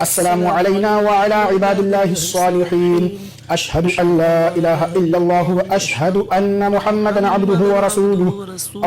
السلام علینا وعلی عباد اللہ الصالحین اشہد ان لا الہ الا اللہ واشہد ان محمدا عبدہ ورسولہ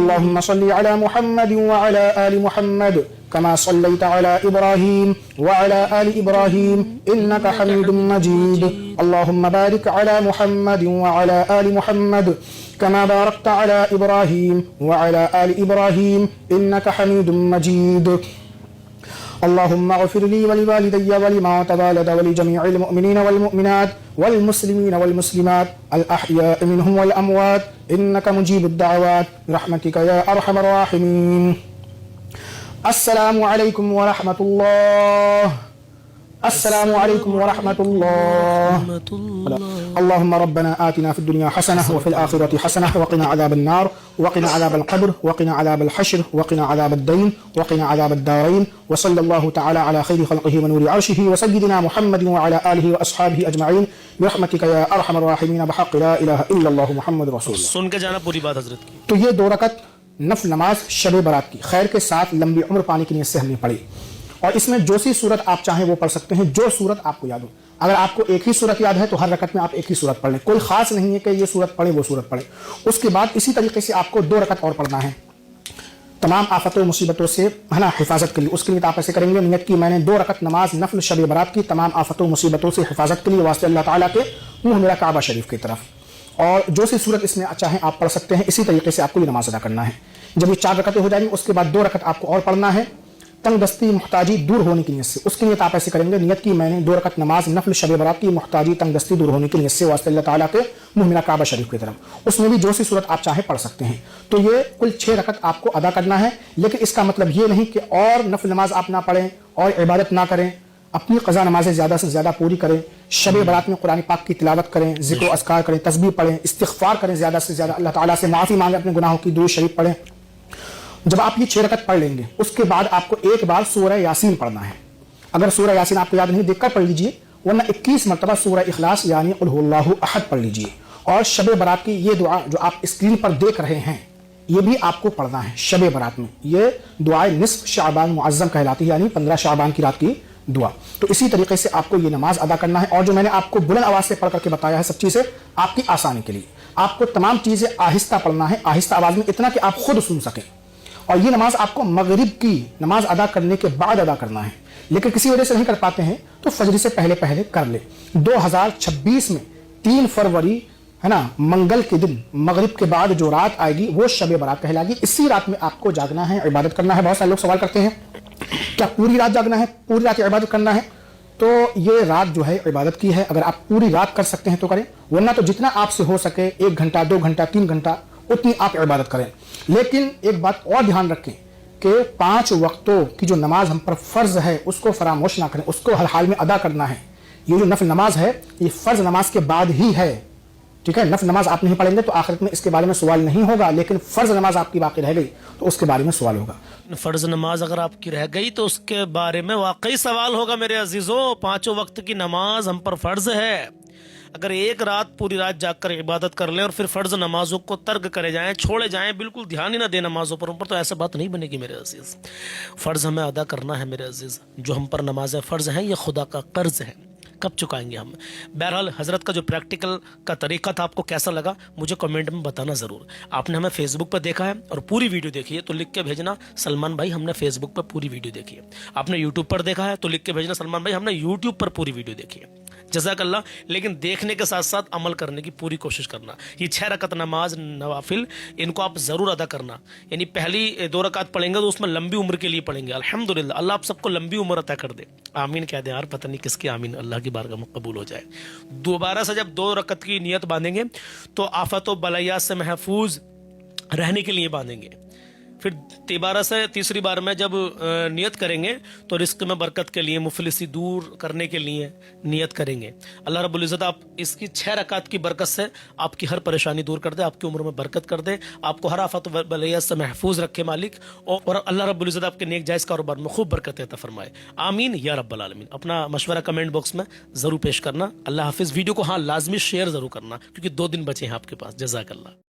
اللہم صل علی محمد وعلی آل محمد كما صليت على إبراهيم وعلى آل إبراهيم إنك حميد مجيد اللهم بارك على محمد وعلى آل محمد كما باركت على إبراهيم وعلى آل إبراهيم إنك حميد مجيد اللهم اغفر لي ولوالدي ولمن تولد ولجميع المؤمنين والمؤمنات والمسلمين والمسلمات الأحياء منهم والأموات إنك مجيب الدعوات برحمتك يا أرحم الراحمين السلام علیکم ورحمۃ اللہ السلام علیکم ورحمۃ اللہ اللهم ربنا آتنا في الدنيا حسنة وفي الآخرة حسنة وقنا عذاب النار وقنا عذاب القبر وقنا عذاب الحشر وقنا عذاب الدين وقنا عذاب الدارين وصلى الله تعالى على خير خلقه ونور عرشه وسيدنا محمد وعلى آله وأصحابه أجمعين برحمتك يا أرحم الراحمين بحق لا إله إلا الله محمد رسول الله. سن کے جانا پوری بات حضرت کی. تو یہ 2 رکعت نفل نماز شب برات کی خیر کے ساتھ لمبی عمر پانے کی نیت سے ہم نے پڑھی اور اس میں جو سی صورت آپ چاہیں وہ پڑھ سکتے ہیں جو صورت آپ کو یاد ہو. اگر آپ کو ایک ہی صورت یاد ہے تو ہر رکعت میں آپ ایک ہی صورت پڑھ لیں, کوئی خاص نہیں ہے کہ یہ صورت پڑھیں وہ صورت پڑھیں. اس کے بعد اسی طریقے سے آپ کو 2 رکعت اور پڑھنا ہے تمام آفتوں و مصیبتوں سے ہے نا حفاظت کے لیے. اس کے لیے آپ ایسے کریں گے نیت کی میں نے 2 رکعت نماز نفل شب برات کی تمام آفتوں و مصیبتوں سے حفاظت کے لیے واسطے اللہ تعالیٰ کے منہ میرا کعبہ شریف کی طرف. اور جو سی صورت اس میں چاہیں آپ پڑھ سکتے ہیں. اسی طریقے سے آپ کو یہ نماز ادا کرنا ہے. جب یہ 4 رکعتیں ہو جائیں گی اس کے بعد 2 رکعت آپ کو اور پڑھنا ہے تنگ دستی محتاجی دور ہونے کی نیت سے. اس کی نیت آپ ایسے کریں گے نیت کی میں نے 2 رکعت نماز نفل شب برات کی محتاجی تنگ دستی دور ہونے کی نیت سے واسطے اللہ تعالیٰ کے منہ میرا کعبہ شریف کی طرف. اس میں بھی جو سی صورت آپ چاہیں پڑھ سکتے ہیں. تو یہ کل 6 رکعت آپ کو ادا کرنا ہے. لیکن اس کا مطلب یہ نہیں کہ اور نفل نماز آپ نہ پڑھیں اور عبادت نہ کریں. اپنی قضا نمازیں زیادہ سے زیادہ پوری کریں. شب برات میں قرآن پاک کی تلاوت کریں, ذکر و اذکار کریں, تسبیح پڑھیں, استغفار کریں, زیادہ سے زیادہ اللہ تعالیٰ سے معافی مانگیں, اپنے گناہوں کی درود شریف پڑھیں. جب آپ یہ 6 رکعت پڑھ لیں گے اس کے بعد آپ کو ایک بار سورہ یاسین پڑھنا ہے. اگر سورہ یاسین آپ کو یاد نہیں دیکھ کر پڑھ لیجئے, ورنہ 21 مرتبہ سورہ اخلاص یعنی قل هو اللہ احد پڑھ لیجئے. اور شب برات کی یہ دعا جو آپ اسکرین پر دیکھ رہے ہیں یہ بھی آپ کو پڑھنا ہے شب برات میں. یہ دعائے نصف شعبان معظم کہلاتی ہے یعنی 15 شعبان کی رات کی دعا. تو اسی طریقے سے آپ کو یہ نماز ادا کرنا ہے. اور جو میں نے آپ کو بلند آواز سے پڑھ کر کے بتایا ہے سب چیزیں آپ کی آسانی کے لیے. آپ کو تمام چیزیں آہستہ پڑھنا ہے, آہستہ آواز میں, اتنا کہ آپ خود سن سکیں. اور یہ نماز آپ کو مغرب کی نماز ادا کرنے کے بعد ادا کرنا ہے. لیکن کسی وجہ سے نہیں کر پاتے ہیں تو فجر سے پہلے پہلے کر لیں. 2026 میں 3 فروری ہے نا منگل کے دن مغرب کے بعد جو رات آئے گی وہ شب برات کہلائے گی. اسی رات میں آپ کو جاگنا ہے, عبادت کرنا ہے. بہت سارے لوگ سوال کرتے ہیں کیا پوری رات جاگنا ہے, پوری رات عبادت کرنا ہے؟ تو یہ رات جو ہے عبادت کی ہے. اگر آپ پوری رات کر سکتے ہیں تو کریں, ورنہ تو جتنا آپ سے ہو سکے 1 گھنٹہ 2 گھنٹہ 3 گھنٹہ اتنی آپ عبادت کریں. لیکن ایک بات اور دھیان رکھیں کہ 5 وقتوں کی جو نماز ہم پر فرض ہے اس کو فراموش نہ کریں, اس کو ہر حال میں ادا کرنا ہے. یہ جو نفل نماز ہے یہ فرض نماز کے بعد ہی ہے. ٹھیک ہے, نفل نماز آپ نہیں پڑھیں گے تو آخرت میں اس کے بارے میں سوال نہیں ہوگا, لیکن فرض نماز آپ کی باقی رہ گئی تو اس کے بارے میں سوال ہوگا. فرض نماز اگر آپ کی رہ گئی تو اس کے بارے میں واقعی سوال ہوگا میرے عزیزوں. 5 وقت کی نماز ہم پر فرض ہے. اگر ایک رات پوری رات جاگ کر عبادت کر لیں اور پھر فرض نمازوں کو ترک کرے جائیں, چھوڑے جائیں, بالکل دھیان ہی نہ دیں نمازوں پر, تو ایسا بات نہیں بنے گی میرے عزیز. فرض ہمیں ادا کرنا ہے میرے عزیز. جو ہم پر نمازیں فرض ہیں یہ خدا کا قرض ہے, کب چکائیں گے ہم؟ بہرحال حضرت کا جو پریکٹیکل کا طریقہ تھا آپ کو کیسا لگا مجھے کمنٹ میں بتانا ضرور. آپ نے ہمیں فیس بک پر دیکھا ہے اور پوری ویڈیو دیکھی ہے تو لکھ کے بھیجنا سلمان بھائی ہم نے فیس بک پر پوری ویڈیو دیکھی ہے. آپ نے یوٹیوب پر دیکھا ہے تو لکھ کے بھیجنا سلمان بھائی ہم نے یوٹیوب پر پوری ویڈیو دیکھی ہے. جزاک اللہ. لیکن دیکھنے کے ساتھ ساتھ عمل کرنے کی پوری کوشش کرنا. یہ 6 رکعت نماز نوافل ان کو آپ ضرور ادا کرنا. یعنی پہلی 2 رکعت پڑھیں گے تو اس میں لمبی عمر کے لیے پڑھیں گے. الحمدللہ اللہ آپ سب کو لمبی عمر عطا کر دے. آمین کہہ دیں یار, پتہ نہیں کس کی آمین اللہ کی بارگاہ میں قبول ہو جائے. دوبارہ سے جب 2 رکعت کی نیت باندھیں گے تو آفات و بلایات سے محفوظ رہنے کے لیے باندھیں گے. پھر دوبارہ سے تیسری بار میں جب نیت کریں گے تو رزق میں برکت کے لیے, مفلسی دور کرنے کے لیے نیت کریں گے. اللہ رب العزت آپ اس کی 6 رکعت کی برکت سے آپ کی ہر پریشانی دور کر دے, آپ کی عمر میں برکت کر دے, آپ کو ہر آفت و بلیات سے محفوظ رکھے مالک, اور اللہ رب العزت آپ کے نیک جائز کاروبار میں خوب برکت عطا فرمائے. آمین یا رب العالمین. اپنا مشورہ کمنٹ باکس میں ضرور پیش کرنا. اللہ حافظ. ویڈیو کو ہاں لازمی شیئر ضرور کرنا کیونکہ 2 دن بچے ہیں آپ کے پاس. جزاک اللہ.